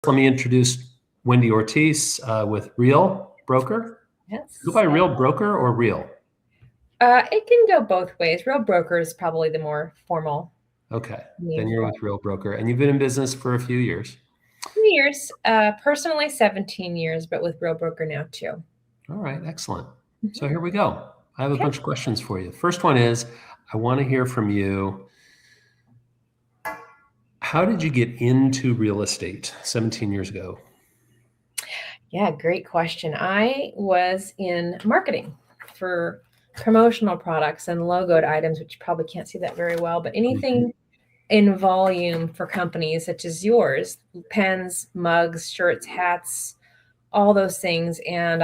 let me introduce Wendy Ortiz with Real Broker. Yes. Go by Real Broker or Real? It can go both ways. Real Broker is probably the more formal. Okay, then you're with Real Broker, and you've been in business for a few years. 2 years, personally 17 years, but with Real Broker now too. All right, excellent. So here we go. I have a bunch of questions for you. First one is, I want to hear from you. How did you get into real estate 17 years ago? Yeah, great question. I was in marketing for promotional products and logoed items, which you probably can't see that very well, but anything in volume for companies such as yours, pens, mugs, shirts, hats, all those things. And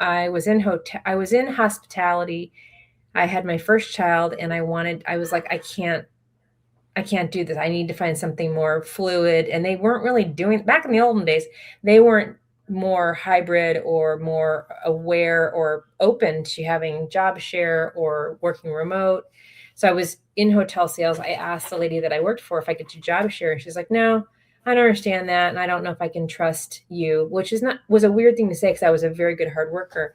I was in hospitality. I had my first child, and I was like, I can't do this. I need to find something more fluid. And they weren't really doing, back in the olden days, they weren't more hybrid or more aware or open to having job share or working remote. So I was in hotel sales. I asked the lady that I worked for if I could do job share. And she's like, no, I don't understand that. And I don't know if I can trust you, which was a weird thing to say because I was a very good hard worker.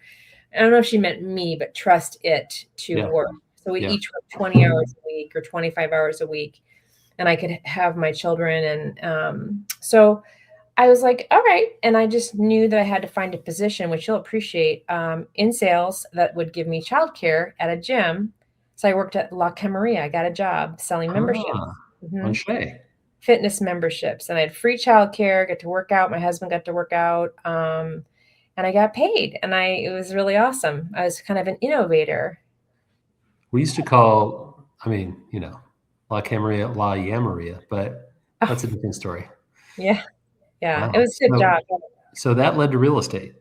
I don't know if she meant me, but trust it to work. So we each worked 20 hours a week or 25 hours a week, and I could have my children. And so I was like, all right. And I just knew that I had to find a position, which you'll appreciate, in sales that would give me childcare at a gym. So I worked at La Camarilla. I got a job selling memberships, fitness memberships, and I had free childcare, get to work out. My husband got to work out, and I got paid, and it was really awesome. I was kind of an innovator. We used to call, La Camarilla, La Yamaria, but that's a different story. Yeah. Yeah. Wow. It was a good job. So that led to real estate.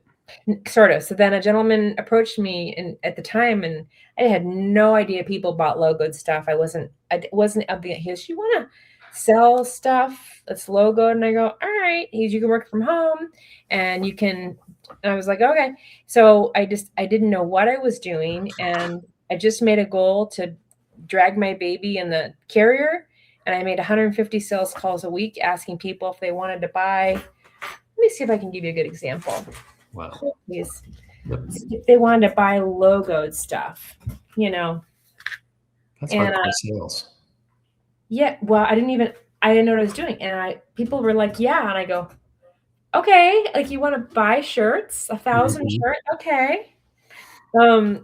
Sort of. So then a gentleman approached me at the time, and I had no idea people bought logoed stuff. I wasn't of the, he goes, you want to sell stuff that's logoed? And I go, all right. You can work from home and you can, and I was like, okay. So I didn't know what I was doing. And I just made a goal to drag my baby in the carrier. And I made 150 sales calls a week asking people if they wanted to buy. Let me see if I can give you a good example. Wow. Please. Yep. If they wanted to buy logoed stuff, That's hardcore sales. Yeah. Well, I didn't know what I was doing. And people were like, yeah. And I go, okay, like you want to buy shirts, 1,000 shirts? Okay.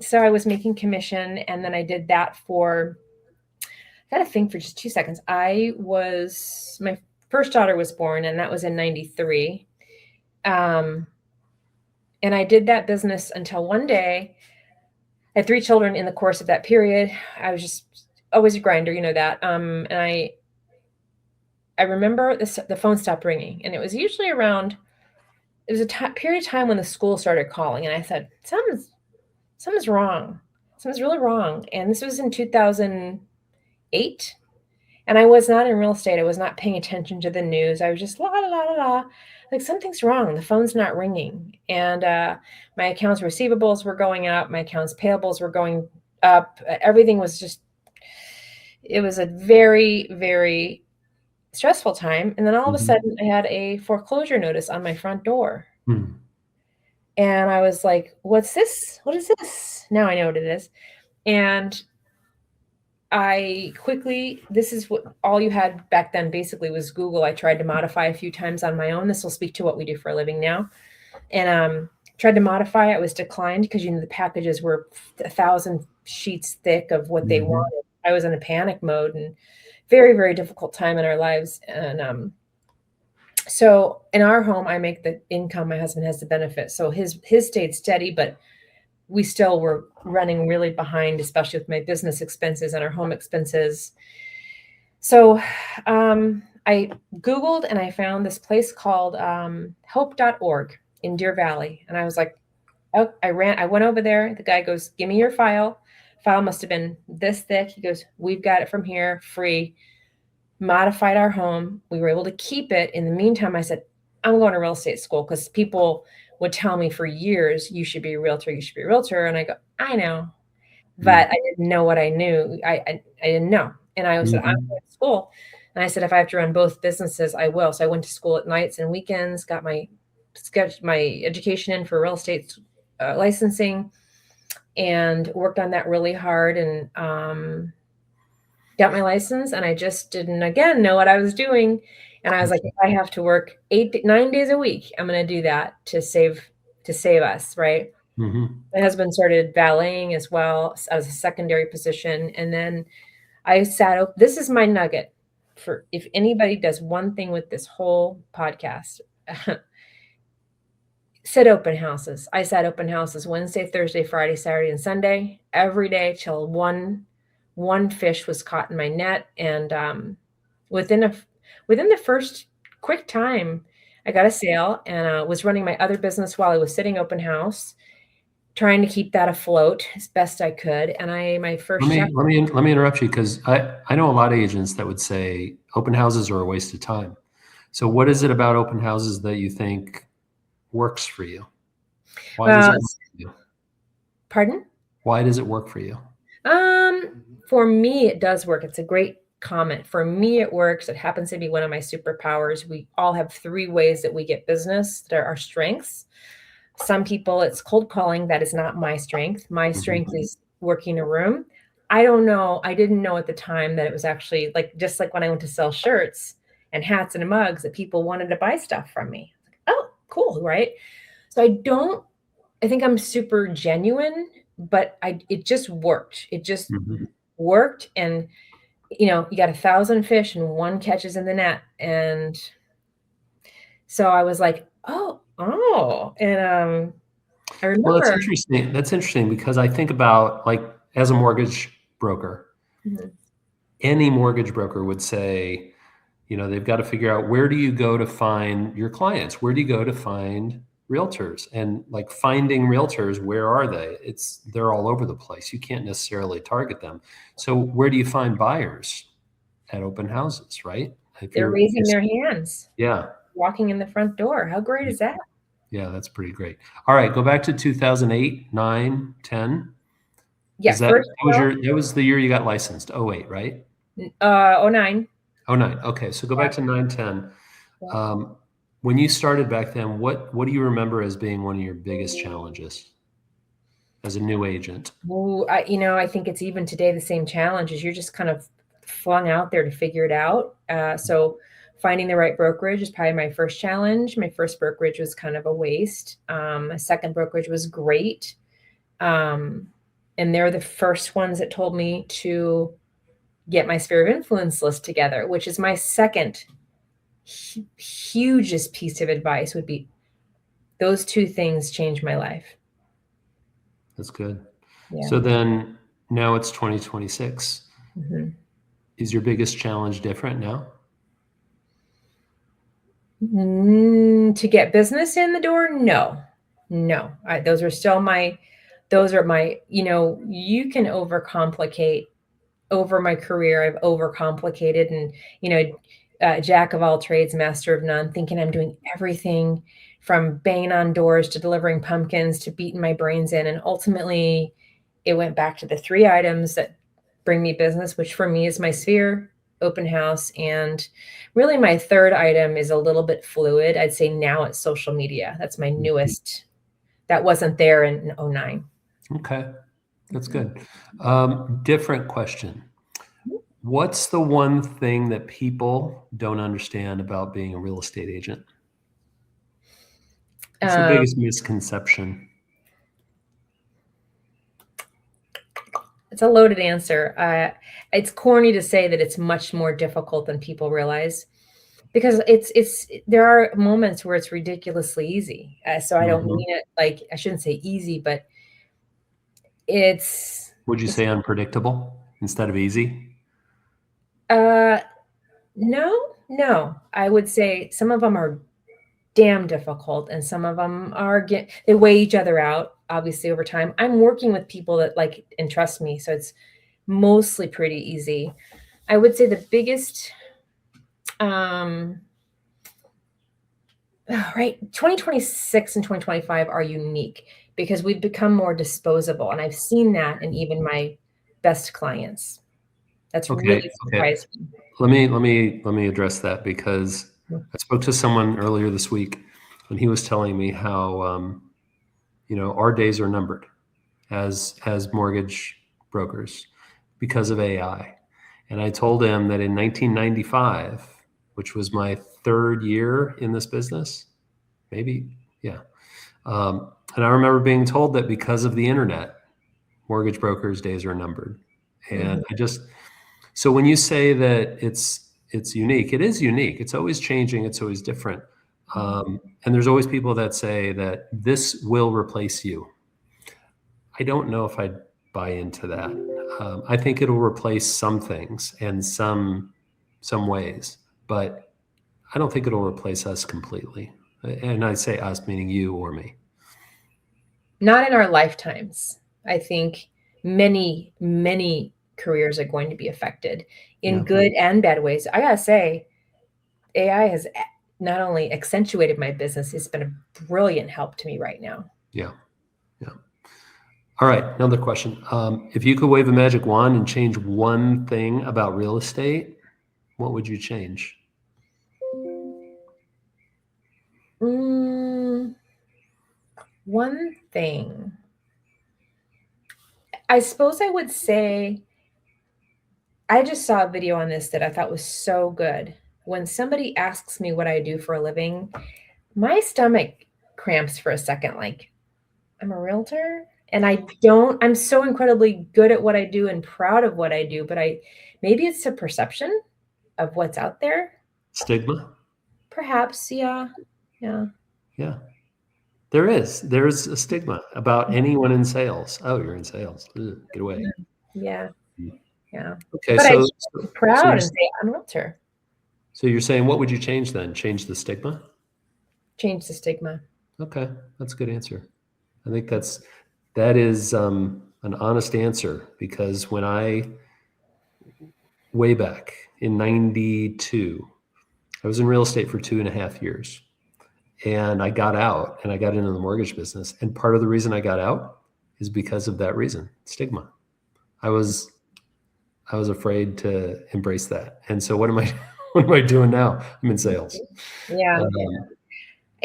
So I was making commission, and then I did that for, I got to think for just 2 seconds. My first daughter was born, and that was in 93. And I did that business until one day. I had 3 children in the course of that period. I was just always a grinder, you know that. And I remember the phone stopped ringing, and it was usually around, it was a period of time when the school started calling, and I said, something's wrong. Something's really wrong. And this was in 2008. And I was not in real estate. I was not paying attention to the news. I was just la, la, la, la. Like, something's wrong. The phone's not ringing. And my accounts receivables were going up. My accounts payables were going up. Everything was just, it was a very, very stressful time. And then all of a sudden I had a foreclosure notice on my front door. And I was like, what's this? What is this? Now I know what it is. And this is what all you had back then basically was Google. I tried to modify a few times on my own. This will speak to what we do for a living now. And tried to modify. I was declined because, the packages were 1,000 sheets thick of what they wanted. I was in a panic mode, and very, very difficult time in our lives. And so in our home, I make the income. My husband has the benefit. So his stayed steady, but we still were running really behind, especially with my business expenses and our home expenses. So I Googled, and I found this place called hope.org in Deer Valley. And I was like, oh, I went over there. The guy goes, give me your file. File must have been this thick. He goes, we've got it from here, free. Modified our home. We were able to keep it. In the meantime, I said, I'm going to real estate school, because people would tell me for years, you should be a realtor, you should be a realtor. And I go, I know, but I didn't know what I knew. I didn't know. And I said, I'm going to school. And I said, if I have to run both businesses, I will. So I went to school at nights and weekends, got my education in for real estate licensing, and worked on that really hard, and got my license. And I just didn't, again, know what I was doing. And I was like, if I have to work 9 days a week, I'm going to do that to save us, right? Mm-hmm. My husband started valeting as well as a secondary position. And then I sat up. This is my nugget for if anybody does one thing with this whole podcast. Sit open houses. I sat open houses Wednesday, Thursday, Friday, Saturday, and Sunday every day till one fish was caught in my net. And within the first quick time, I got a sale, and was running my other business while I was sitting open house, trying to keep that afloat as best I could. And my first check. Let me interrupt you, because I know a lot of agents that would say open houses are a waste of time. So what is it about open houses that you think works for you? Why does it work for you? Pardon? Why does it work for you? For me, it does work. It's a great comment. For me, it works. It happens to be one of my superpowers. We all have 3 ways that we get business that are our strengths. Some people, it's cold calling. That is not my strength. My strength is working a room. I don't know. I didn't know at the time that it was actually just like when I went to sell shirts and hats and mugs, that people wanted to buy stuff from me. Oh, cool, right? So I think I'm super genuine, but it just worked. It just worked. And, you got 1,000 fish and one catches in the net. And so I was like, oh. And I remember. Well, that's interesting. That's interesting, because I think about, like, as a mortgage broker, any mortgage broker would say, they've got to figure out, where do you go to find your clients? Where do you go to find realtors? And like, finding realtors, where are they? They're all over the place. You can't necessarily target them. So where do you find buyers? At open houses, right? They're raising their hands. Yeah. Walking in the front door. How great is that? Yeah, that's pretty great. All right, go back to 2008, 9, 10. Yeah, that was the year you got licensed. 08, right? 09. 09. Okay, so go back to 9, 10. When you started back then, what do you remember as being one of your biggest challenges as a new agent? Well, I think it's even today the same challenge. Is you're just kind of flung out there to figure it out. So finding the right brokerage is probably my first challenge. My first brokerage was kind of a waste. My second brokerage was great. And they're the first ones that told me to get my sphere of influence list together, which is my second hugest piece of advice. Would be those 2 things changed my life. That's good. Yeah. So then now it's 2026. Is your biggest challenge different now? To get business in the door? No. Those are my, you can overcomplicate. Over my career, I've overcomplicated, and, jack of all trades, master of none, thinking I'm doing everything from banging on doors to delivering pumpkins to beating my brains in. And ultimately it went back to the 3 items that bring me business, which for me is my sphere, open house, and really my third item is a little bit fluid. I'd say now it's social media. That's my newest. That wasn't there in 09. Okay, that's good. Different question. What's the one thing that people don't understand about being a real estate agent? What's the biggest misconception? It's a loaded answer. It's corny to say that it's much more difficult than people realize, because there are moments where it's ridiculously easy. So I don't mean it like, I shouldn't say easy, but Would you say unpredictable instead of easy? No. I would say some of them are damn difficult, and some of them they weigh each other out, obviously, over time. I'm working with people that like and trust me, so it's mostly pretty easy. I would say the biggest, right, 2026 and 2025 are unique because we've become more disposable, and I've seen that in even my best clients. That's Okay. really surprised me. Let me address that, because I spoke to someone earlier this week, and he was telling me how our days are numbered as mortgage brokers because of AI. And I told him that in 1995, which was my third year in this business, maybe, yeah. And I remember being told that because of the internet, mortgage brokers' days are numbered. And so when you say that it's unique, it is unique. It's always changing. It's always different. And there's always people that say that this will replace you. I don't know if I'd buy into that. I think it'll replace some things and some ways, but I don't think it'll replace us completely. And I say us meaning you or me. Not in our lifetimes. I think many, many careers are going to be affected in good and bad ways. I gotta say, AI has not only accentuated my business, it's been a brilliant help to me right now. Yeah. All right, another question. If you could wave a magic wand and change one thing about real estate, what would you change? One thing. I suppose I would say, I just saw a video on this that I thought was so good. When somebody asks me what I do for a living, my stomach cramps for a second, like, I'm a realtor and I'm so incredibly good at what I do and proud of what I do, but maybe it's a perception of what's out there. Stigma? Perhaps, yeah. Yeah. There's a stigma about anyone in sales. Oh, you're in sales. Ugh, get away. Yeah. Okay, But so I'm proud and say I'm a realtor. So you're saying, what would you change then? Change the stigma? Change the stigma. Okay, that's a good answer. I think that is an honest answer, because when way back in 92, I was in real estate for 2.5 years, and I got out and I got into the mortgage business. And part of the reason I got out is because of that reason, stigma. I was afraid to embrace that. And so what am I doing now? I'm in sales. Yeah.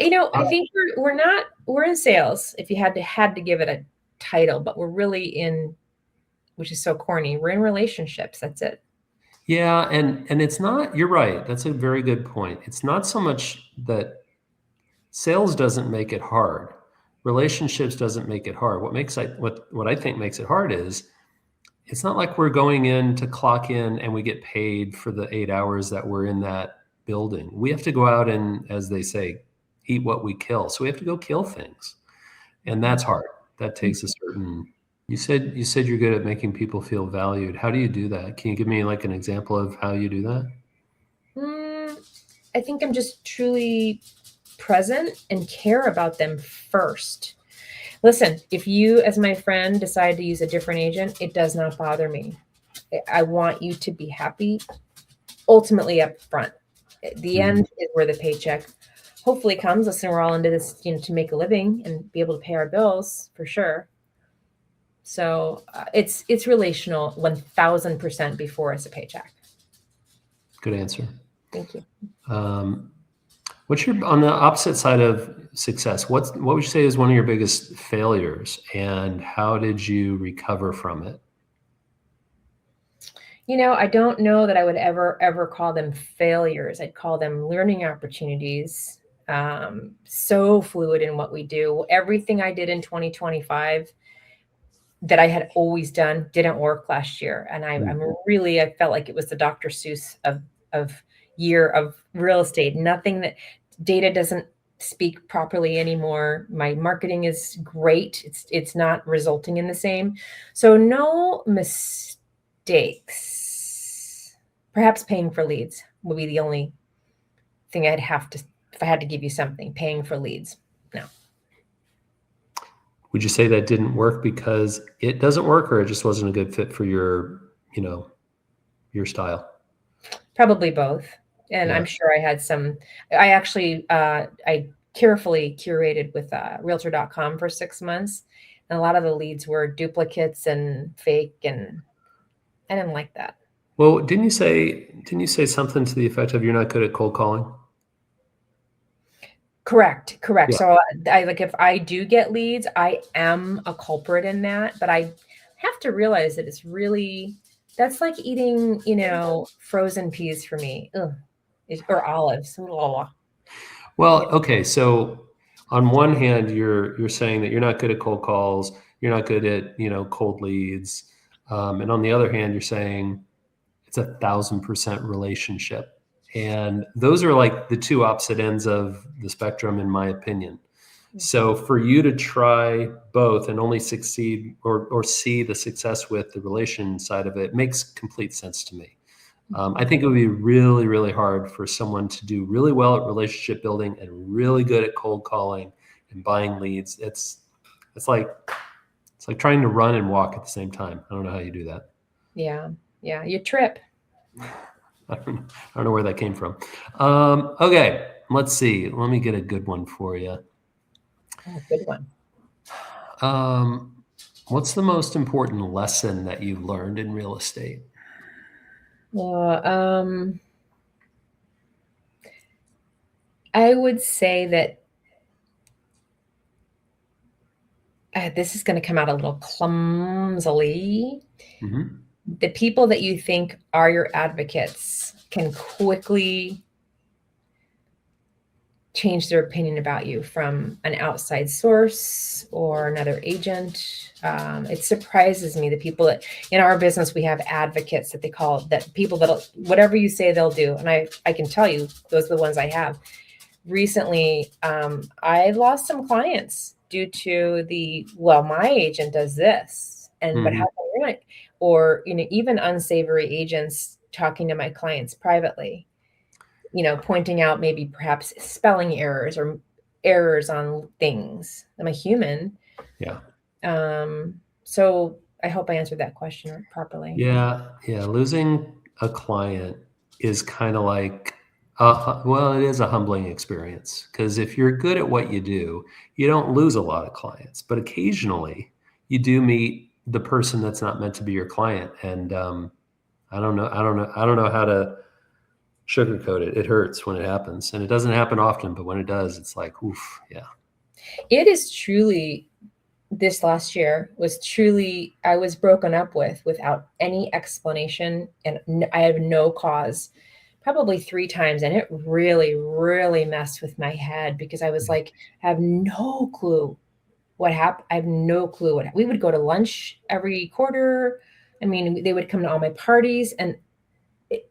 I think we're in sales, if you had to give it a title, but we're really in, which is so corny, we're in relationships. That's it. Yeah, and it's not, you're right. That's a very good point. It's not so much that sales doesn't make it hard. Relationships doesn't make it hard. What I think makes it hard is, it's not like we're going in to clock in and we get paid for the 8 hours that we're in that building. We have to go out and, as they say, eat what we kill. So we have to go kill things. And that's hard. That takes a certain. You said you're good at making people feel valued. How do you do that? Can you give me like an example of how you do that? I think I'm just truly present and care about them first. Listen, if you, as my friend, decide to use a different agent, it does not bother me. I want you to be happy, ultimately up front. The end is where the paycheck hopefully comes. Listen, we're all into this, to make a living and be able to pay our bills, for sure. So it's relational 1,000% before it's a paycheck. Good answer. Thank you. What's your, on the opposite side of success? What would you say is one of your biggest failures, and how did you recover from it? I don't know that I would ever call them failures. I'd call them learning opportunities. So fluid in what we do. Everything I did in 2025 that I had always done didn't work last year. And I felt like it was the Dr. Seuss of year of real estate. Nothing that data doesn't speak properly anymore. My marketing is great. It's not resulting in the same. So no mistakes. Perhaps paying for leads would be the only thing I'd have to, if I had to give you something, paying for leads. No. Would you say that didn't work because it doesn't work, or it just wasn't a good fit for your style? Probably both. And I'm sure I had I actually, I carefully curated with realtor.com for 6 months. And a lot of the leads were duplicates and fake, and I didn't like that. Well, didn't you say something to the effect of you're not good at cold calling? Correct. Yeah. So I like if I do get leads, I am a culprit in that, but I have to realize that it's really that's like eating, frozen peas for me. Ugh. Or olives. Blah. Well, okay. So on one hand, you're saying that you're not good at cold calls, you're not good at cold leads, and on the other hand, you're saying it's 1,000% relationship, and those are like the two opposite ends of the spectrum, in my opinion. So for you to try both and only succeed or see the success with the relation side of it makes complete sense to me. I think it would be really, really hard for someone to do really well at relationship building and really good at cold calling and buying leads. It's like trying to run and walk at the same time. I don't know how you do that. Yeah. Yeah. You trip. I don't know where that came from. Okay, let's see. Let me get a good one for you. Oh, good one. What's the most important lesson that you've learned in real estate? Well, I would say that this is going to come out a little clumsily. Mm-hmm. The people that you think are your advocates can quickly change their opinion about you from an outside source or another agent. It surprises me the people that in our business we have advocates that they call that people that whatever you say they'll do, and I can tell you those are the ones I have. Recently, I lost some clients due to my agent does this, but Mm-hmm. how come you're not? Or even unsavory agents talking to my clients privately, pointing out maybe perhaps spelling errors or errors on things. I'm a human. Yeah. So I hope I answered that question properly. Yeah. Yeah. Losing a client is kind of like, well, it is a humbling experience because if you're good at what you do, you don't lose a lot of clients, but occasionally you do meet the person that's not meant to be your client. And I don't know how to sugarcoat it. It hurts when it happens, and it doesn't happen often, but when it does, it's like, oof, yeah. It is truly this last year was truly I was broken up with without any explanation and I have no cause probably 3 times, and it really really messed with my head because I was like I have no clue what happened. I have no clue what we would go to lunch every quarter. I mean, they would come to all my parties, and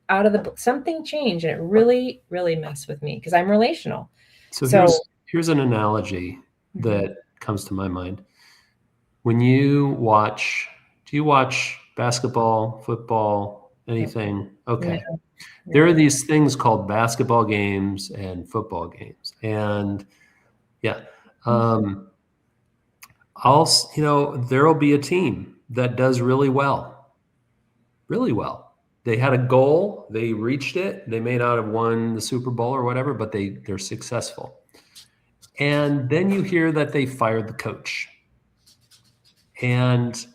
out of the something changed, and it really really messed with me because I'm relational. So So here's an analogy mhm, that comes to my mind. When you watch, do you watch basketball, football, no, anything? no, Okay. There are no. these things called basketball games and football games. And yeah, um, there'll be a team that does really well, really well. They had a goal, they reached it, they may not have won the Super Bowl or whatever, but they're successful. And then you hear that they fired the coach. And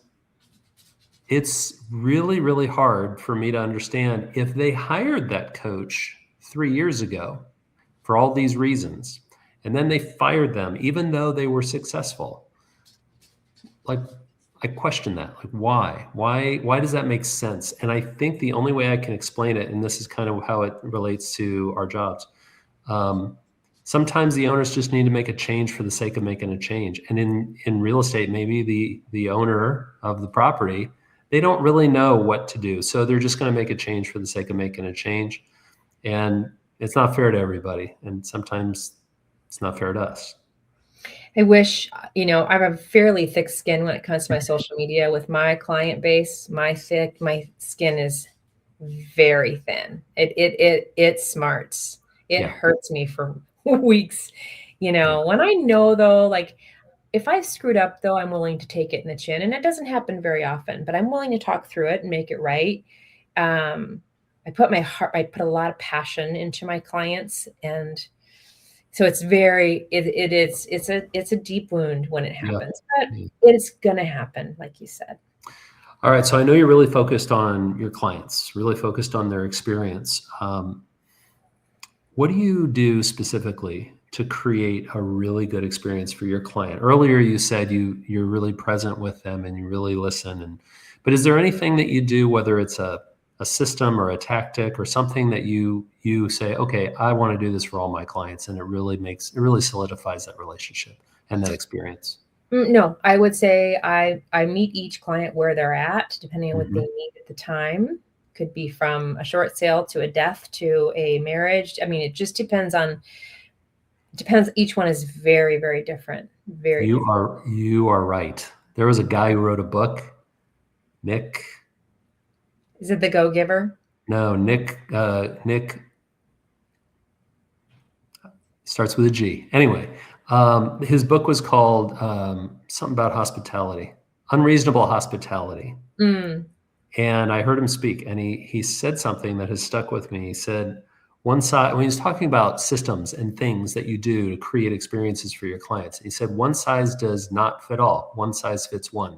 it's really, really hard for me to understand if they hired that coach 3 years ago for all these reasons, and then they fired them, even though they were successful. Like, I question that. Like, why? Why does that make sense? And I think the only way I can explain it, and this is kind of how it relates to our jobs, um, sometimes the owners just need to make a change for the sake of making a change. And in real estate, maybe the owner of the property, they don't really know what to do, so they're just going to make a change for the sake of making a change. And it's not fair to everybody, and sometimes it's not fair to us. I wish, I have a fairly thick skin when it comes to my social media with my client base. My skin is very thin. It smarts. It Yeah. hurts me for weeks. When I know though, like if I screwed up though, I'm willing to take it in the chin. And it doesn't happen very often, but I'm willing to talk through it and make it right. Um, I put a lot of passion into my clients, and so it's a deep wound when it Yeah. happens, but Yeah. it's gonna happen, like you said. All right. So I know you're really focused on your clients, really focused on their experience. What do you do specifically to create a really good experience for your client? Earlier, you said you're really present with them and you really listen. But is there anything that you do, whether it's a system or a tactic or something that you say, okay, I want to do this for all my clients, and it really solidifies that relationship and that experience? No, I would say I meet each client where they're at, depending on what they Mhm. need at the time. Could be from a short sale to a death to a marriage. I mean, it just depends. Each one is very, very different. Very You different. are right. There was a guy who wrote a book, Nick. Is it the Go Giver? No, Nick starts with a G. Anyway, his book was called something about hospitality, Unreasonable Hospitality. Mm, And I heard him speak, and he said something that has stuck with me. He said, one side, when he was talking about systems and things that you do to create experiences for your clients, he said, one size does not fit all, one size fits one.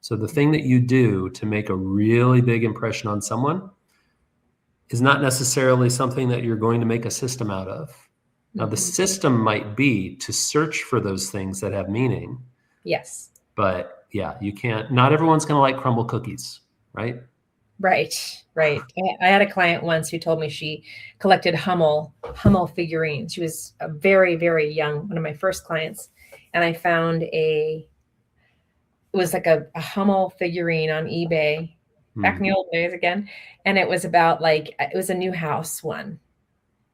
So the thing that you do to make a really big impression on someone is not necessarily something that you're going to make a system out of. Now, the mhm. system might be to search for those things that have meaning, Yes. but yeah, you can't, not everyone's going to like crumble cookies, right? Right. Right. I had a client once who told me she collected Hummel figurines. She was a very, very young, one of my first clients. And I found it was like a Hummel figurine on eBay back in the Mm-hmm. old days again. And it was about like, it was a new house one.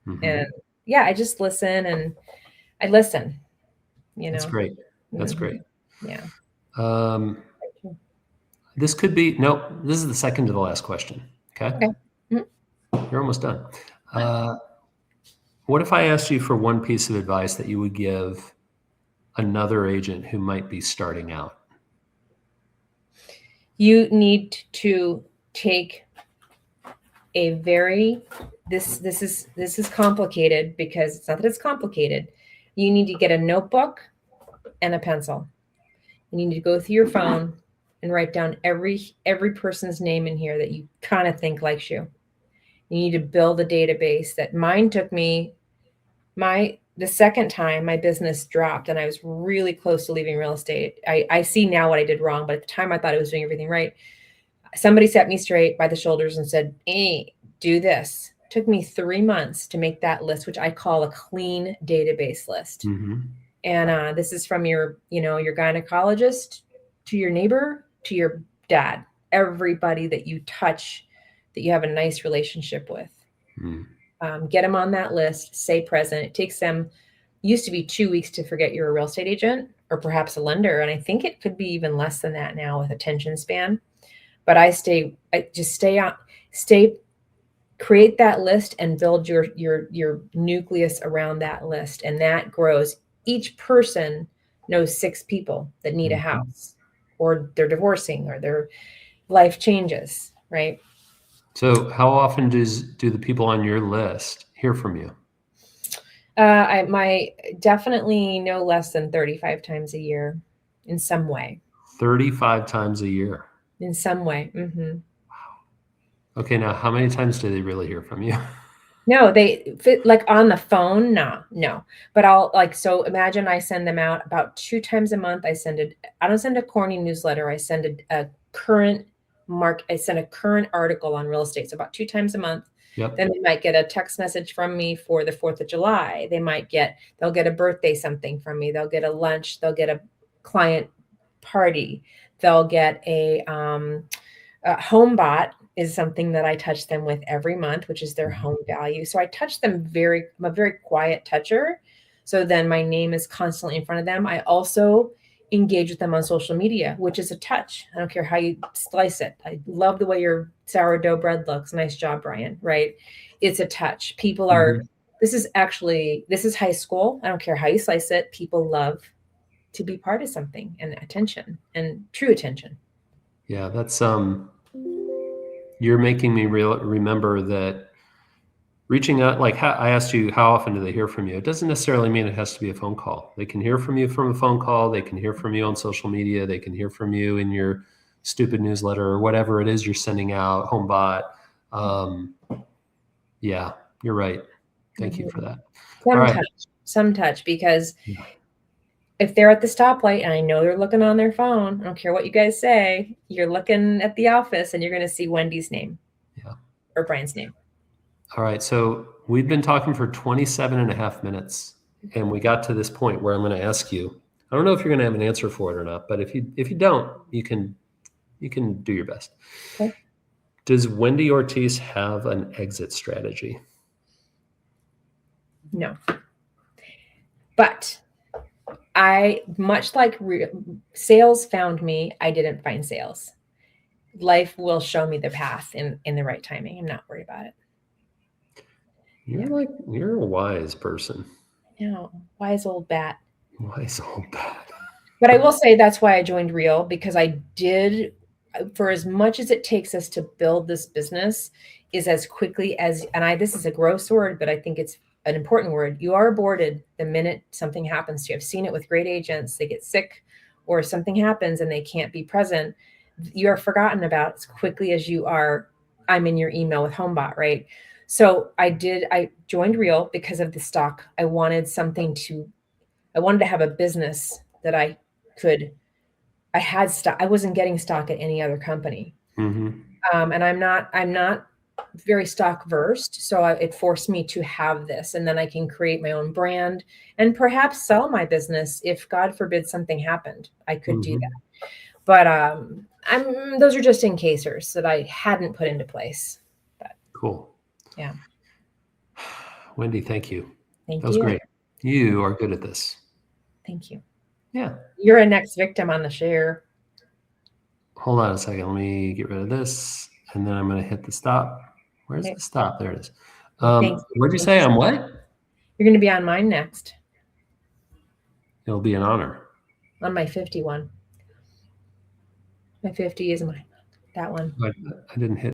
Mm-hmm. And yeah, I just listen and I listen, you That's know. great. That's Mhm. great. Yeah. Um, this could be, nope, this is the second to the last question. Okay. Okay. Mhm. You're almost done. What if I asked you for one piece of advice that you would give another agent who might be starting out? You need to take a very this is complicated because it's not that it's complicated. You need to get a notebook and a pencil. You need to go through your phone and write down every person's name in here that you kind of think likes you. You need to build a database. That mine took me the second time my business dropped and I was really close to leaving real estate. I see now what I did wrong, but at the time I thought I was doing everything right. Somebody set me straight by the shoulders and said, hey, do this. It took me 3 months to make that list, which I call a clean database list. Mm-hmm. And this is from your gynecologist to your neighbor to your dad, everybody that you touch that you have a nice relationship with. Mm. Get them on that list, stay present. It takes them, used to be 2 weeks to forget you're a real estate agent or perhaps a lender. And I think it could be even less than that now with attention span. But I just create that list and build your nucleus around that list. And that grows. Each person knows 6 people that need a Mm-hmm. house or they're divorcing or their life changes, right? So how often do the people on your list hear from you? I definitely no less than 35 times a year in some way. 35 times a year. In some way. Okay, now how many times do they really hear from you? No, they fit like on the phone. No. But I'll like, so imagine I send them out about 2 times a month. I don't send a corny newsletter. I send I send a current article on real estate. So about 2 times a month. Yep. Then they might get a text message from me for the 4th of July. They'll get a birthday something from me. They'll get a lunch. They'll get a client party. They'll get a home bot is something that I touch them with every month, which is their home value. So I touch them I'm a very quiet toucher. So then my name is constantly in front of them. I also engage with them on social media, which is a touch. I don't care how you slice it. I love the way your sourdough bread looks. Nice job, Brian. Right? It's a touch. People are, Mm-hmm. this is high school. I don't care how you slice it. People love to be part of something and attention and true attention. Yeah, that's you're making me remember that reaching out, like I asked you, how often do they hear from you? It doesn't necessarily mean it has to be a phone call. They can hear from you from a phone call. They can hear from you on social media. They can hear from you in your stupid newsletter or whatever it is you're sending out, HomeBot. Yeah, you're right. Thank you for that. All right. Some touch, because Yeah. if they're at the stoplight and I know they're looking on their phone, I don't care what you guys say, you're looking at the office and you're going to see Wendy's name. Yeah. Or Brian's name. All right. So we've been talking for 27 and a half minutes, and we got to this point where I'm going to ask you, I don't know if you're going to have an answer for it or not, but if you don't, you can do your best. Okay. Does Wendy Ortiz have an exit strategy? No. But I, much like sales found me, I didn't find sales. Life will show me the path in the right timing. I'm not worried about it. You're a wise person. No, wise old bat. Wise old bat. But I will say that's why I joined Real, because I did, for as much as it takes us to build this business, is as quickly as, and this is a gross word, but I think it's an important word. You are aborted the minute something happens to you. I've seen it with great agents. They get sick or something happens and they can't be present. You are forgotten about as quickly as you are. I'm in your email with HomeBot, right? So I joined Real because of the stock. I wanted to have a business that I had stock. I wasn't getting stock at any other company. Mm-hmm. And I'm not very stock versed. So it forced me to have this, and then I can create my own brand and perhaps sell my business. If God forbid something happened, I could do that. But those are just in casers that I hadn't put into place. But, cool. Yeah. Wendy, thank you. Thank you. That was great. You are good at this. Thank you. Yeah. You're a next victim on the share. Hold on a second. Let me get rid of this, and then I'm going to hit the stop. Where's the stop? There it is. What'd you say? I'm what? You're going to be on mine next. It'll be an honor. On my 51. My 50 is mine. That one. I didn't hit